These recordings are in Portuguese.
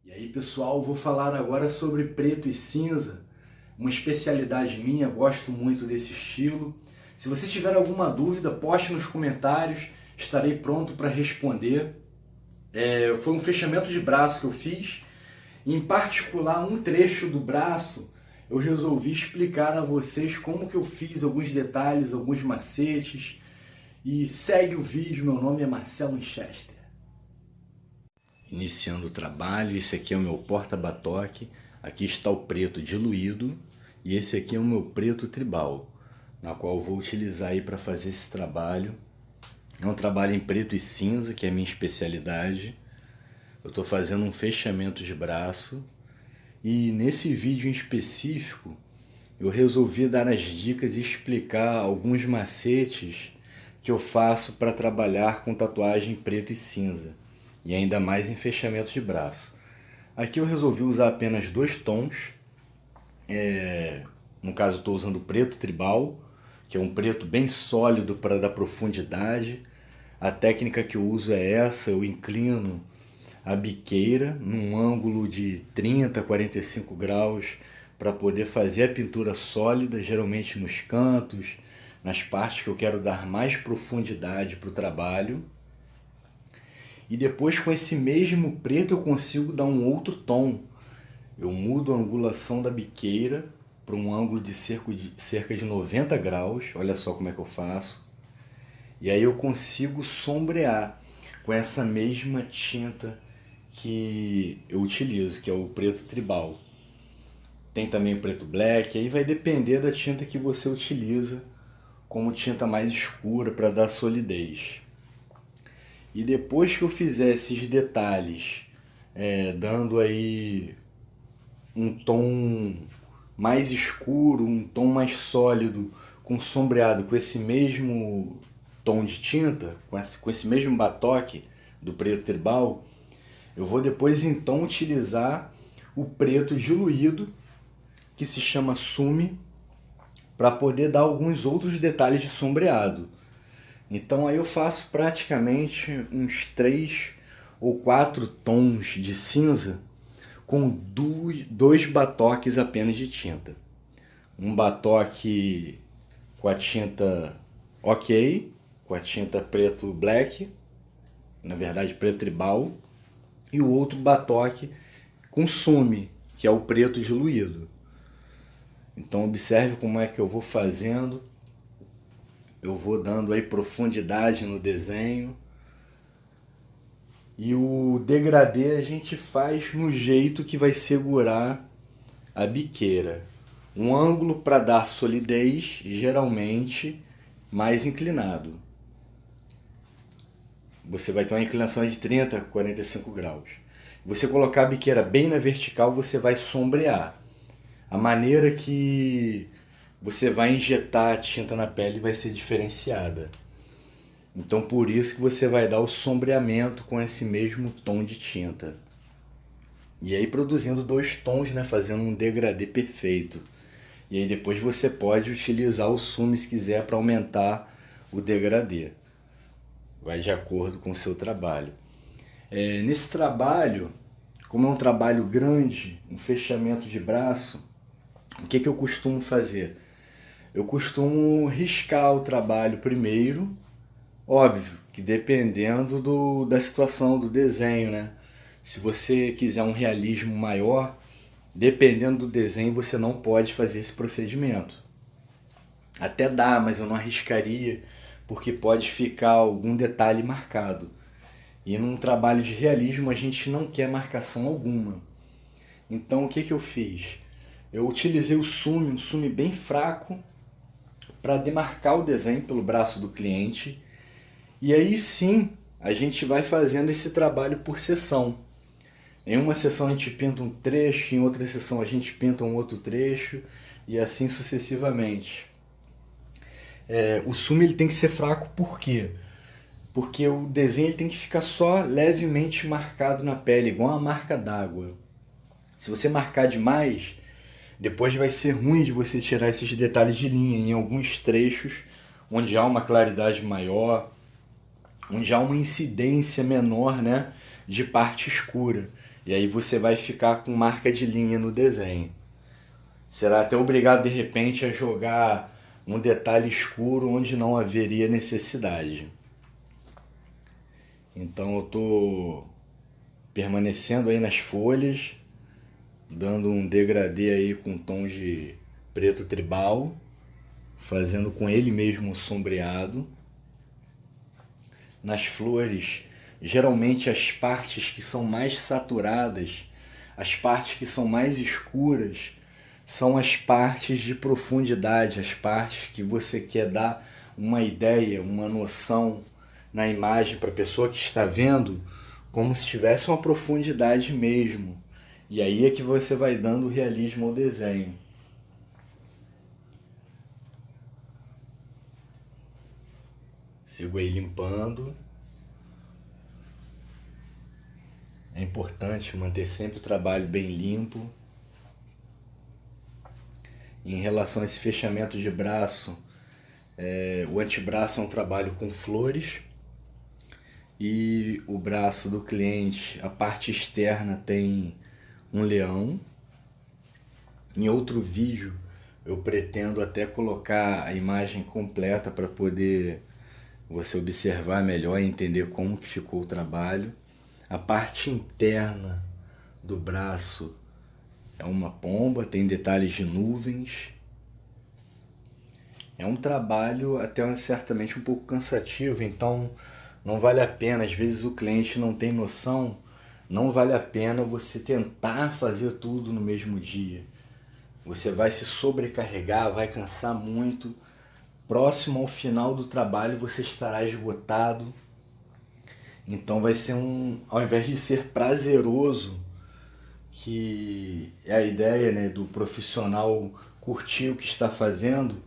E aí, pessoal, vou falar agora sobre preto e cinza, uma especialidade minha, gosto muito desse estilo. Se você tiver alguma dúvida, poste nos comentários, estarei pronto para responder. Foi um fechamento de braço que eu fiz, em particular um trecho do braço, eu resolvi explicar a vocês como que eu fiz, alguns detalhes, alguns macetes, e segue o vídeo. Meu nome é Marcelo Winchester. Iniciando o trabalho, esse aqui é o meu porta-batoque, aqui está o preto diluído e esse aqui é o meu preto tribal, na qual eu vou utilizar aí para fazer esse trabalho. É um trabalho em preto e cinza, que é a minha especialidade. Eu estou fazendo um fechamento de braço e nesse vídeo em específico eu resolvi dar as dicas e explicar alguns macetes que eu faço para trabalhar com tatuagem preto e cinza. E ainda mais em fechamento de braço. Aqui eu resolvi usar apenas dois tons. No caso, estou usando o preto tribal, que é um preto bem sólido para dar profundidade. A técnica que eu uso é essa: eu inclino a biqueira num ângulo de 30 a 45 graus para poder fazer a pintura sólida, geralmente nos cantos, nas partes que eu quero dar mais profundidade para o trabalho. E depois, com esse mesmo preto, eu consigo dar um outro tom. Eu mudo a angulação da biqueira para um ângulo de cerca de 90 graus. Olha só como é que eu faço. E aí eu consigo sombrear com essa mesma tinta que eu utilizo, que é o preto tribal. Tem também o preto black, aí vai depender da tinta que você utiliza como tinta mais escura para dar solidez. E depois que eu fizer esses detalhes, dando aí um tom mais escuro, um tom mais sólido, com sombreado com esse mesmo tom de tinta, com esse mesmo batoque do preto tribal, eu vou depois então utilizar o preto diluído, que se chama Sumi, para poder dar alguns outros detalhes de sombreado. Então aí eu faço praticamente uns 3 ou 4 tons de cinza com dois batoques apenas de tinta. Um batoque com a tinta ok, com a tinta preto black, na verdade preto tribal, e o outro batoque com Sumi, que é o preto diluído. Então observe como é que eu vou fazendo. Eu vou dando aí profundidade no desenho. E o degradê a gente faz no jeito que vai segurar a biqueira. Um ângulo para dar solidez, geralmente mais inclinado. Você vai ter uma inclinação de 30 a 45 graus. Você colocar a biqueira bem na vertical, você vai sombrear. A maneira que você vai injetar a tinta na pele vai ser diferenciada. Então por isso que você vai dar o sombreamento com esse mesmo tom de tinta. E aí produzindo dois tons, né, fazendo um degradê perfeito. E aí depois você pode utilizar o Sumi se quiser para aumentar o degradê. Vai de acordo com o seu trabalho. Nesse trabalho, como é um trabalho grande, um fechamento de braço, o que eu costumo fazer? Eu costumo riscar o trabalho primeiro, óbvio que dependendo da situação do desenho, né? Se você quiser um realismo maior, dependendo do desenho, você não pode fazer esse procedimento. Até dá, mas eu não arriscaria, porque pode ficar algum detalhe marcado. E num trabalho de realismo a gente não quer marcação alguma. Então o que eu fiz? Eu utilizei um Sumi bem fraco, para demarcar o desenho pelo braço do cliente. E aí sim, a gente vai fazendo esse trabalho por sessão. Em uma sessão a gente pinta um trecho, em outra sessão a gente pinta um outro trecho, e assim sucessivamente. O Sumi ele tem que ser fraco por quê? Porque o desenho ele tem que ficar só levemente marcado na pele, igual uma marca d'água. Se você marcar demais, depois vai ser ruim de você tirar esses detalhes de linha em alguns trechos onde há uma claridade maior, onde há uma incidência menor, né, de parte escura. E aí você vai ficar com marca de linha no desenho. Será até obrigado de repente a jogar um detalhe escuro onde não haveria necessidade. Então eu estou permanecendo aí nas folhas, dando um degradê aí com tom de preto tribal, fazendo com ele mesmo um sombreado. Nas flores, geralmente as partes que são mais saturadas, as partes que são mais escuras, são as partes de profundidade, as partes que você quer dar uma ideia, uma noção na imagem para a pessoa que está vendo, como se tivesse uma profundidade mesmo. E aí é que você vai dando realismo ao desenho. Sigo aí limpando. É importante manter sempre o trabalho bem limpo. Em relação a esse fechamento de braço, o antebraço é um trabalho com flores e o braço do cliente, a parte externa tem um leão. Em outro vídeo eu pretendo até colocar a imagem completa para poder você observar melhor e entender como que ficou o trabalho. A parte interna do braço é uma pomba, tem detalhes de nuvens. É um trabalho até certamente um pouco cansativo, então não vale a pena, às vezes o cliente não tem noção, não vale a pena você tentar fazer tudo no mesmo dia. Você vai se sobrecarregar, vai cansar muito. Próximo ao final do trabalho você estará esgotado. Então vai ser ao invés de ser prazeroso, que é a ideia, né, do profissional curtir o que está fazendo,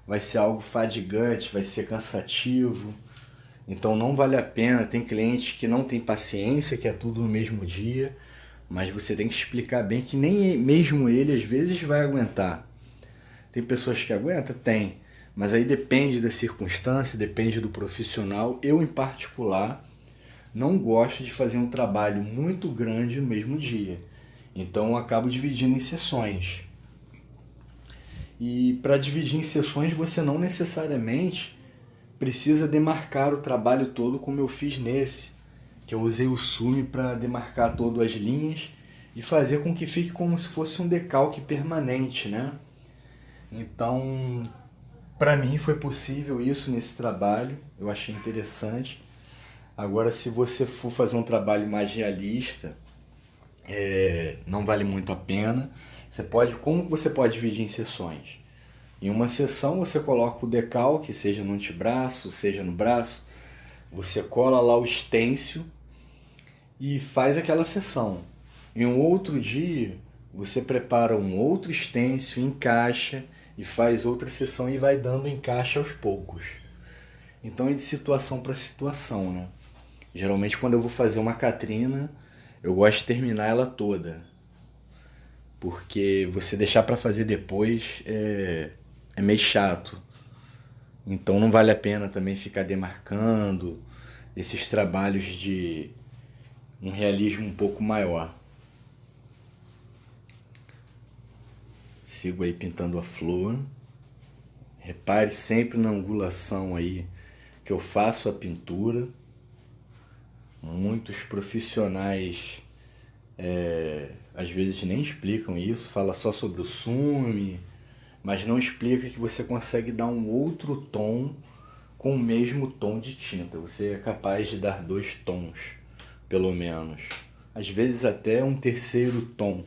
vai ser algo fadigante, vai ser cansativo. Então não vale a pena. Tem clientes que não tem paciência, que é tudo no mesmo dia, mas você tem que explicar bem que nem mesmo ele às vezes vai aguentar. Tem pessoas que aguentam? Tem, mas aí depende da circunstância, depende do profissional. Eu, em particular, não gosto de fazer um trabalho muito grande no mesmo dia, então eu acabo dividindo em sessões. E para dividir em sessões você não necessariamente precisa demarcar o trabalho todo como eu fiz nesse, que eu usei o Sumi para demarcar todas as linhas e fazer com que fique como se fosse um decalque permanente, né? Então, para mim foi possível isso nesse trabalho, eu achei interessante. Agora, se você for fazer um trabalho mais realista, não vale muito a pena. Como você pode dividir em sessões? Em uma sessão você coloca o decalque, seja no antebraço, seja no braço, você cola lá o stencil e faz aquela sessão. Em um outro dia, você prepara um outro stencil, encaixa e faz outra sessão e vai dando encaixe aos poucos. Então é de situação para situação, né? Geralmente quando eu vou fazer uma Catrina, eu gosto de terminar ela toda. Porque você deixar para fazer depois é meio chato. Então não vale a pena também ficar demarcando esses trabalhos de um realismo um pouco maior. Sigo aí pintando a flor. Repare sempre na angulação aí que eu faço a pintura. Muitos profissionais às vezes nem explicam isso, fala só sobre o Sumi, mas não explica que você consegue dar um outro tom com o mesmo tom de tinta. Você é capaz de dar 2 tons, pelo menos. Às vezes até um terceiro tom.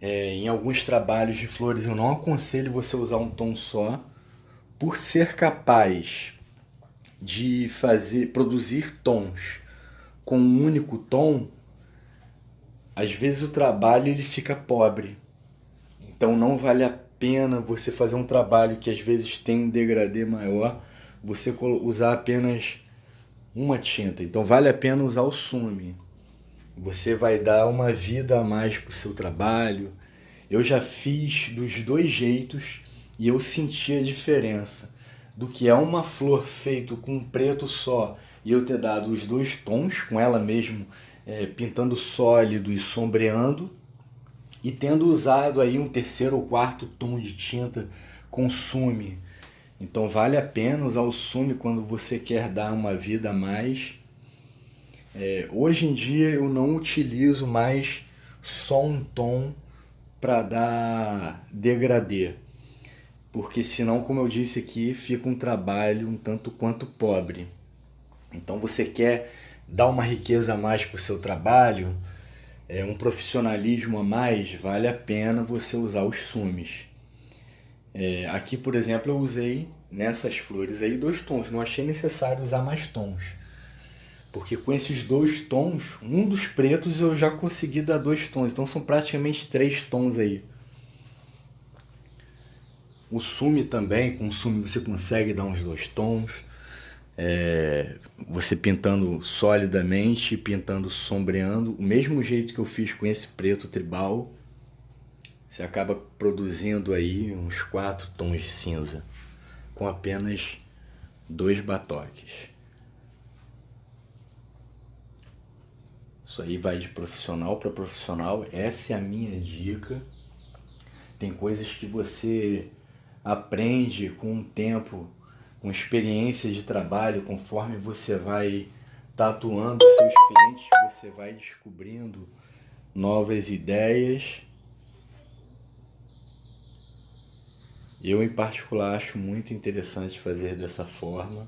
Em alguns trabalhos de flores eu não aconselho você usar um tom só, por ser capaz de produzir tons com um único tom. Às vezes o trabalho ele fica pobre. Então não vale a pena você fazer um trabalho que às vezes tem um degradê maior, você usar apenas uma tinta. Então vale a pena usar o Sumi. Você vai dar uma vida a mais para o seu trabalho. Eu já fiz dos 2 jeitos e eu senti a diferença do que é uma flor feita com um preto só e eu ter dado os 2 tons com ela mesmo pintando sólido e sombreando, e tendo usado aí um terceiro ou quarto tom de tinta com sume. Então vale a pena usar o sume quando você quer dar uma vida a mais. Hoje em dia eu não utilizo mais só um tom para dar degradê, porque senão, como eu disse aqui, fica um trabalho um tanto quanto pobre. Então você quer dar uma riqueza a mais para o seu trabalho, um profissionalismo a mais, vale a pena você usar os sumes. Aqui, por exemplo, eu usei nessas flores aí 2 tons, não achei necessário usar mais tons. Porque com esses 2 tons, um dos pretos eu já consegui dar 2 tons, então são praticamente 3 tons aí. O sume também, com o sume você consegue dar uns 2 tons. Você pintando solidamente e pintando sombreando, o mesmo jeito que eu fiz com esse preto tribal, você acaba produzindo aí uns 4 tons de cinza com apenas 2 batoques. Isso aí vai de profissional para profissional, essa é a minha dica. Tem coisas que você aprende com o tempo, com experiência de trabalho, conforme você vai tatuando seus clientes, você vai descobrindo novas ideias. Eu, em particular, acho muito interessante fazer dessa forma.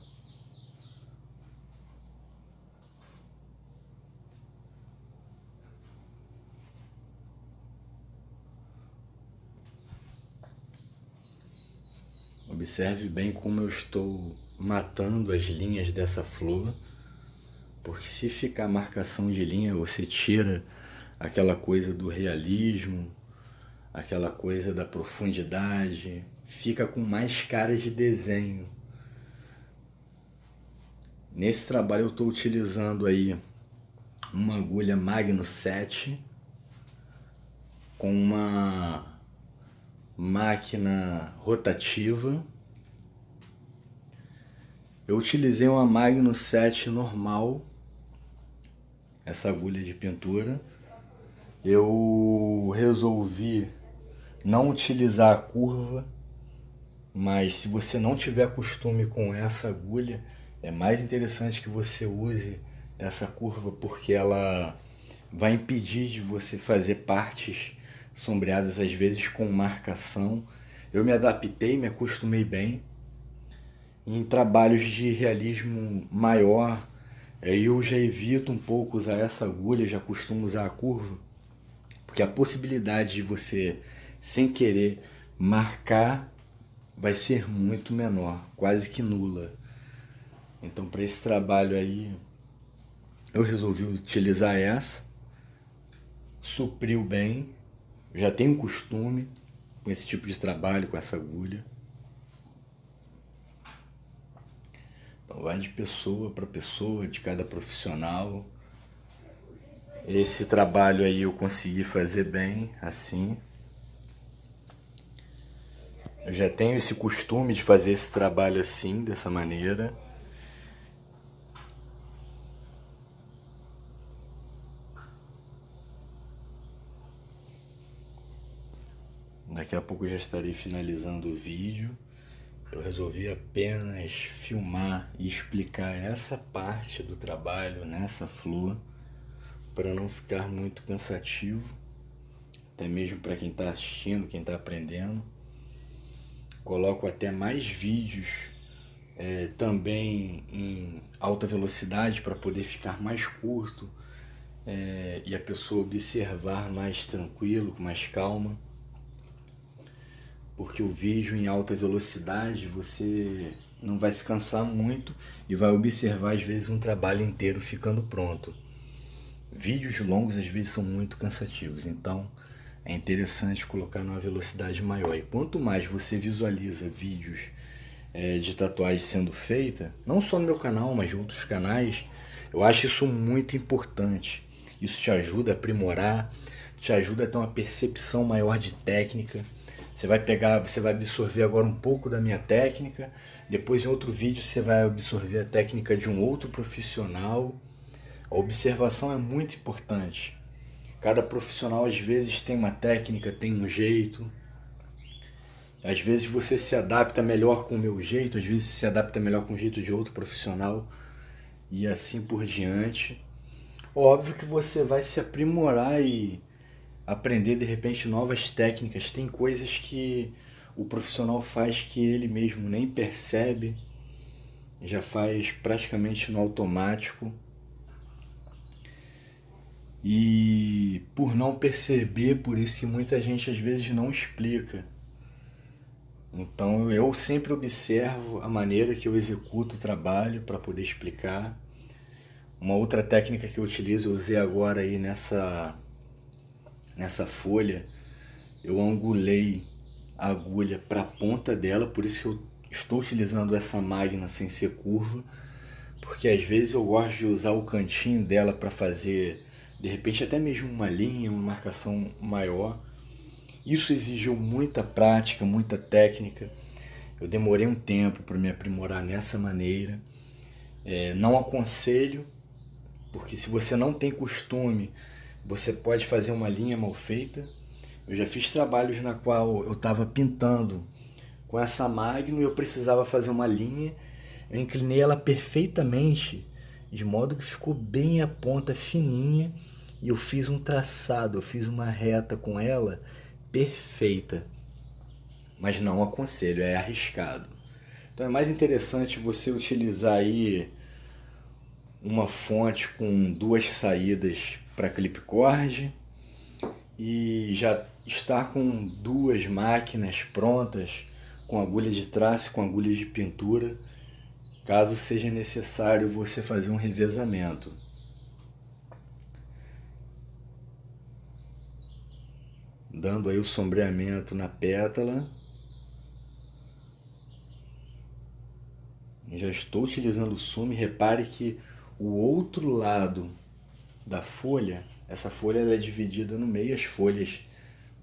Observe bem como eu estou matando as linhas dessa flor, porque se ficar marcação de linha, você tira aquela coisa do realismo, aquela coisa da profundidade, fica com mais cara de desenho. Nesse trabalho eu estou utilizando aí uma agulha Magno 7 com uma máquina rotativa. Eu utilizei uma Magno 7 normal, essa agulha de pintura. Eu resolvi não utilizar a curva, mas se você não tiver costume com essa agulha, é mais interessante que você use essa curva, porque ela vai impedir de você fazer partes sombreadas às vezes com marcação. Eu me adaptei, me acostumei bem. Em trabalhos de realismo maior, eu já evito um pouco usar essa agulha, já costumo usar a curva, porque a possibilidade de você, sem querer, marcar vai ser muito menor, quase que nula. Então, para esse trabalho aí, eu resolvi utilizar essa, supriu bem, já tenho costume com esse tipo de trabalho, com essa agulha. Então vai de pessoa para pessoa, de cada profissional. Esse trabalho aí eu consegui fazer bem, assim. Eu já tenho esse costume de fazer esse trabalho assim, dessa maneira. Daqui a pouco eu já estarei finalizando o vídeo. Eu resolvi apenas filmar e explicar essa parte do trabalho nessa flor, para não ficar muito cansativo, até mesmo para quem está assistindo, quem está aprendendo. Coloco até mais vídeos também em alta velocidade para poder ficar mais curto e a pessoa observar mais tranquilo, com mais calma. Porque o vídeo em alta velocidade você não vai se cansar muito e vai observar às vezes um trabalho inteiro ficando pronto. Vídeos longos às vezes são muito cansativos, então é interessante colocar numa velocidade maior. E quanto mais você visualiza vídeos de tatuagem sendo feita, não só no meu canal, mas de outros canais, eu acho isso muito importante. Isso te ajuda a aprimorar, te ajuda a ter uma percepção maior de técnica. Você vai absorver agora um pouco da minha técnica, depois em outro vídeo você vai absorver a técnica de um outro profissional. A observação é muito importante. Cada profissional às vezes tem uma técnica, tem um jeito. Às vezes você se adapta melhor com o meu jeito, às vezes se adapta melhor com o jeito de outro profissional e assim por diante. Óbvio que você vai se aprimorar e aprender de repente novas técnicas. Tem coisas que o profissional faz que ele mesmo nem percebe, já faz praticamente no automático. E por não perceber, por isso que muita gente às vezes não explica. Então eu sempre observo a maneira que eu executo o trabalho para poder explicar. Uma outra técnica que eu utilizo, eu usei agora aí nessa folha, eu angulei a agulha para a ponta dela, por isso que eu estou utilizando essa máquina sem ser curva, porque às vezes eu gosto de usar o cantinho dela para fazer, de repente até mesmo uma linha, uma marcação maior. Isso exigiu muita prática, muita técnica. Eu demorei um tempo para me aprimorar nessa maneira. Não aconselho, porque se você não tem costume, você pode fazer uma linha mal feita. Eu já fiz trabalhos na qual eu estava pintando com essa Magnum e eu precisava fazer uma linha. Eu inclinei ela perfeitamente, de modo que ficou bem a ponta fininha, e eu fiz um traçado, eu fiz uma reta com ela perfeita. Mas não aconselho, é arriscado. Então é mais interessante você utilizar aí uma fonte com duas saídas para clipcord e já estar com duas máquinas prontas, com agulha de traço, com agulha de pintura, caso seja necessário você fazer um revezamento. Dando aí o sombreamento na pétala. Já estou utilizando o sume. Repare que o outro lado da folha, essa folha ela é dividida no meio, as folhas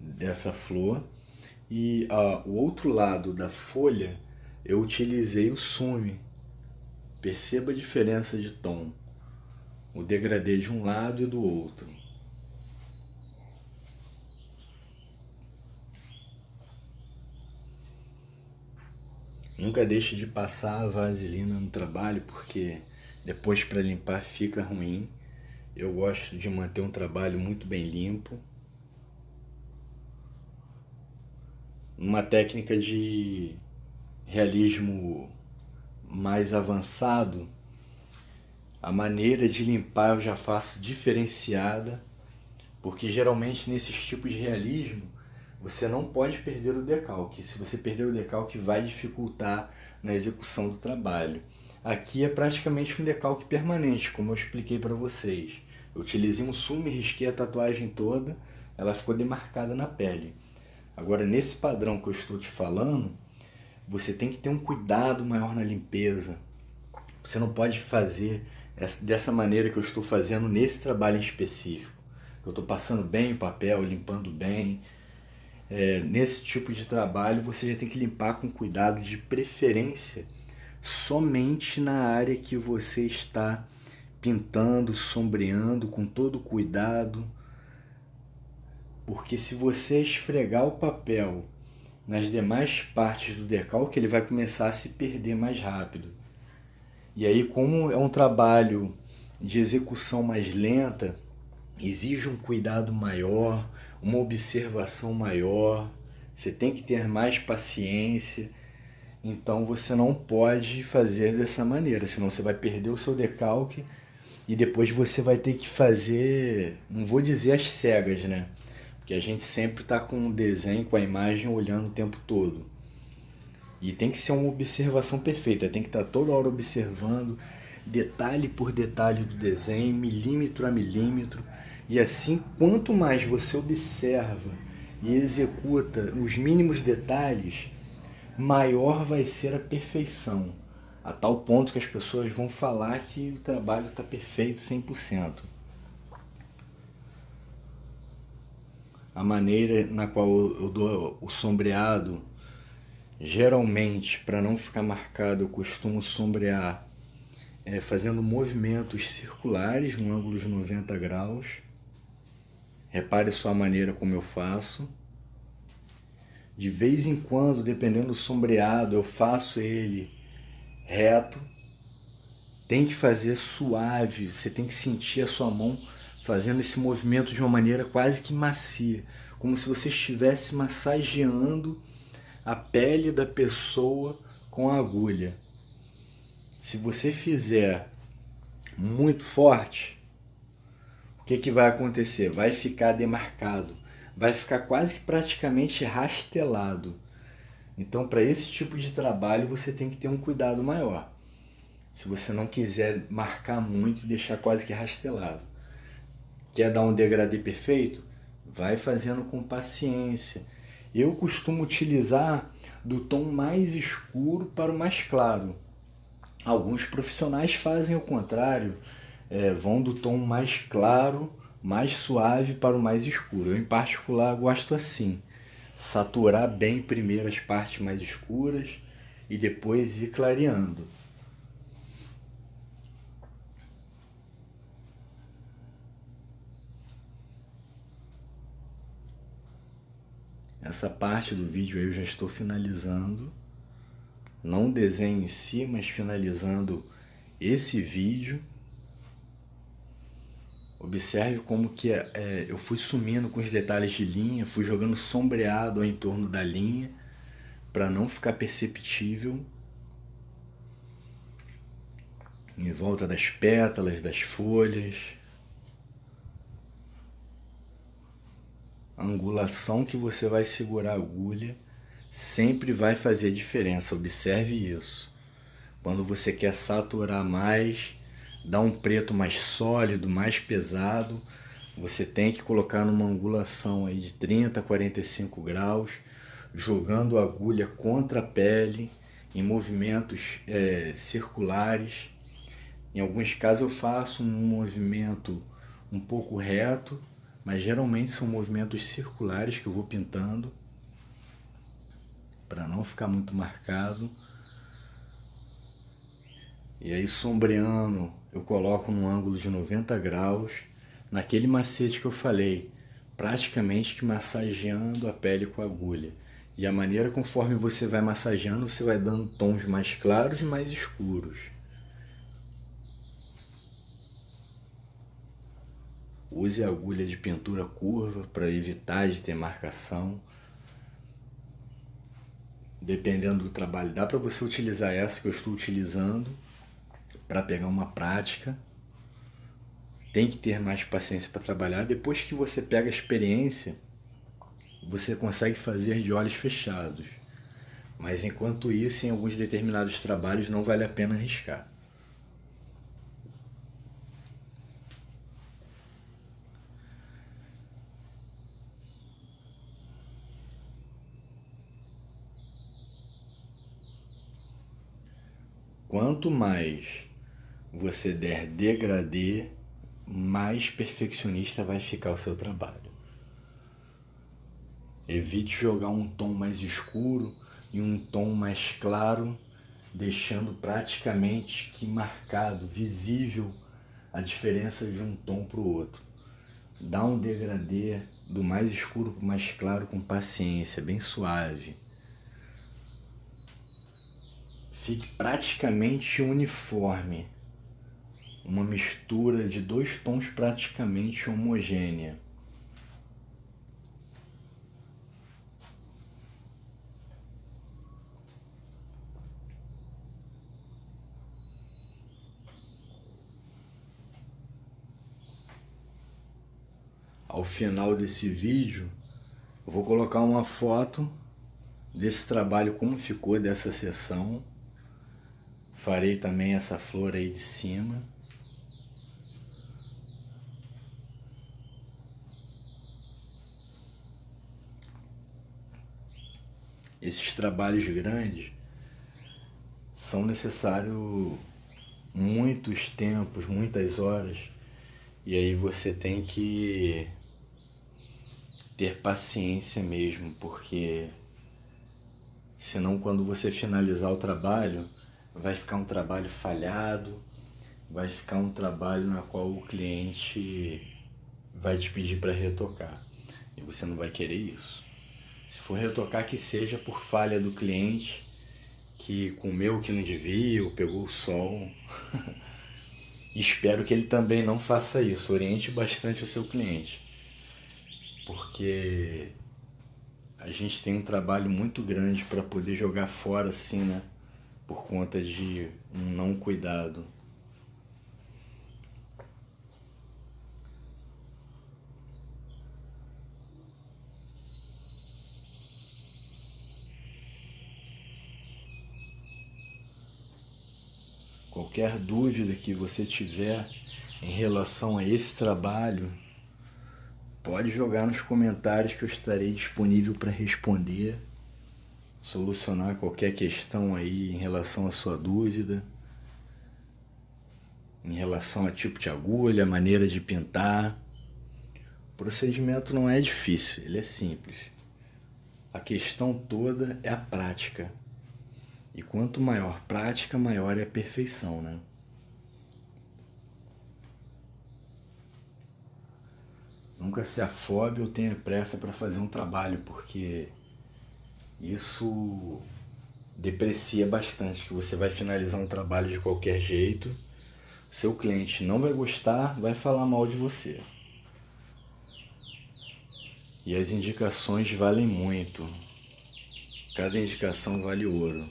dessa flor, e o outro lado da folha eu utilizei o sume. Perceba a diferença de tom, o degradê de um lado e do outro. Nunca deixe de passar a vaselina no trabalho, porque depois para limpar fica ruim. Eu gosto de manter um trabalho muito bem limpo. Uma técnica de realismo mais avançado, a maneira de limpar eu já faço diferenciada, porque geralmente nesses tipos de realismo você não pode perder o decalque. Se você perder o decalque, vai dificultar na execução do trabalho. Aqui é praticamente um decalque permanente, como eu expliquei para vocês. Eu utilizei um sume, risquei a tatuagem toda, ela ficou demarcada na pele. Agora, nesse padrão que eu estou te falando, você tem que ter um cuidado maior na limpeza. Você não pode fazer dessa maneira que eu estou fazendo nesse trabalho em específico. Eu estou passando bem o papel, limpando bem. Nesse tipo de trabalho você já tem que limpar com cuidado, de preferência somente na área que você está pintando, sombreando, com todo cuidado, porque se você esfregar o papel nas demais partes do decalque, ele vai começar a se perder mais rápido. E aí, como é um trabalho de execução mais lenta, exige um cuidado maior, uma observação maior, você tem que ter mais paciência. Então você não pode fazer dessa maneira, senão você vai perder o seu decalque e depois você vai ter que fazer, não vou dizer às cegas, né? Porque a gente sempre está com o desenho, com a imagem olhando o tempo todo. E tem que ser uma observação perfeita, tem que estar toda hora observando, detalhe por detalhe do desenho, milímetro a milímetro. E assim, quanto mais você observa e executa os mínimos detalhes, maior vai ser a perfeição, a tal ponto que as pessoas vão falar que o trabalho está perfeito 100%. A maneira na qual eu dou o sombreado, geralmente, para não ficar marcado, eu costumo sombrear fazendo movimentos circulares no ângulo de 90 graus. Repare só a maneira como eu faço. De vez em quando, dependendo do sombreado, eu faço ele reto. Tem que fazer suave, você tem que sentir a sua mão fazendo esse movimento de uma maneira quase que macia, como se você estivesse massageando a pele da pessoa com a agulha. Se você fizer muito forte, o que vai acontecer? Vai ficar demarcado, vai ficar quase que praticamente rastelado. Então, para esse tipo de trabalho, você tem que ter um cuidado maior. Se você não quiser marcar muito e deixar quase que rastelado. Quer dar um degradê perfeito? Vai fazendo com paciência. Eu costumo utilizar do tom mais escuro para o mais claro. Alguns profissionais fazem o contrário, vão do tom mais claro, mais suave para o mais escuro. Eu, em particular, gosto assim. Saturar bem primeiro as partes mais escuras e depois ir clareando. Essa parte do vídeo aí eu já estou finalizando. Não desenho em si, mas finalizando esse vídeo. Observe como que eu fui sumindo com os detalhes de linha, fui jogando sombreado ao entorno da linha para não ficar perceptível em volta das pétalas, das folhas. A angulação que você vai segurar a agulha sempre vai fazer diferença, observe isso. Quando você quer saturar mais, dar um preto mais sólido, mais pesado, você tem que colocar numa angulação aí de 30 a 45 graus, jogando a agulha contra a pele, em movimentos circulares. Em alguns casos eu faço um movimento um pouco reto, mas geralmente são movimentos circulares que eu vou pintando para não ficar muito marcado. E aí, sombreando, eu coloco num ângulo de 90 graus, naquele macete que eu falei, praticamente que massageando a pele com a agulha. E a maneira conforme você vai massageando, você vai dando tons mais claros e mais escuros. Use a agulha de pintura curva para evitar de ter marcação. Dependendo do trabalho, dá para você utilizar essa que eu estou utilizando para pegar uma prática. Tem que ter mais paciência para trabalhar. Depois que você pega a experiência, você consegue fazer de olhos fechados. Mas enquanto isso, em alguns determinados trabalhos, não vale a pena arriscar. Quanto mais você der degradê, mais perfeccionista vai ficar o seu trabalho. Evite jogar um tom mais escuro e um tom mais claro, deixando praticamente que marcado, visível a diferença de um tom para o outro. Dá um degradê do mais escuro para o mais claro com paciência, bem suave. Fique praticamente uniforme, uma mistura de dois tons praticamente homogênea. Ao final desse vídeo, eu vou colocar uma foto desse trabalho, como ficou dessa sessão. Farei também essa flor aí de cima. Esses trabalhos grandes são necessários muitos tempos, muitas horas, e aí você tem que ter paciência mesmo, porque senão quando você finalizar o trabalho, vai ficar um trabalho falhado, vai ficar um trabalho na qual o cliente vai te pedir para retocar. E você não vai querer isso. Se for retocar, que seja por falha do cliente, que comeu o que não devia, ou pegou o sol. Espero que ele também não faça isso. Oriente bastante o seu cliente. Porque a gente tem um trabalho muito grande para poder jogar fora assim, né? Por conta de um não cuidado. Qualquer dúvida que você tiver em relação a esse trabalho, pode jogar nos comentários que eu estarei disponível para responder, solucionar qualquer questão aí em relação à sua dúvida, em relação a tipo de agulha, maneira de pintar. O procedimento não é difícil, ele é simples. A questão toda é a prática. E quanto maior prática, maior é a perfeição, né? Nunca se afobe ou tenha pressa para fazer um trabalho, porque isso deprecia bastante, que você vai finalizar um trabalho de qualquer jeito, seu cliente não vai gostar, vai falar mal de você. E as indicações valem muito. Cada indicação vale ouro.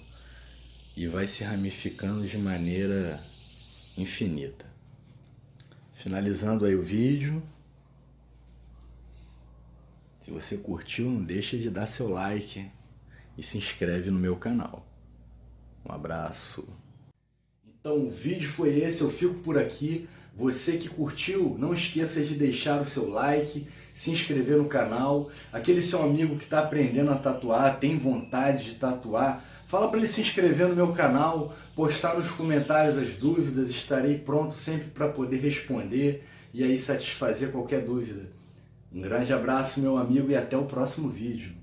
E vai se ramificando de maneira infinita. Finalizando aí o vídeo. Se você curtiu, não deixe de dar seu like e se inscreve no meu canal. Um abraço. Então o vídeo foi esse, eu fico por aqui. Você que curtiu, não esqueça de deixar o seu like, se inscrever no canal. Aquele seu amigo que está aprendendo a tatuar, tem vontade de tatuar, fala para ele se inscrever no meu canal, postar nos comentários as dúvidas, estarei pronto sempre para poder responder e aí satisfazer qualquer dúvida. Um grande abraço, meu amigo, e até o próximo vídeo.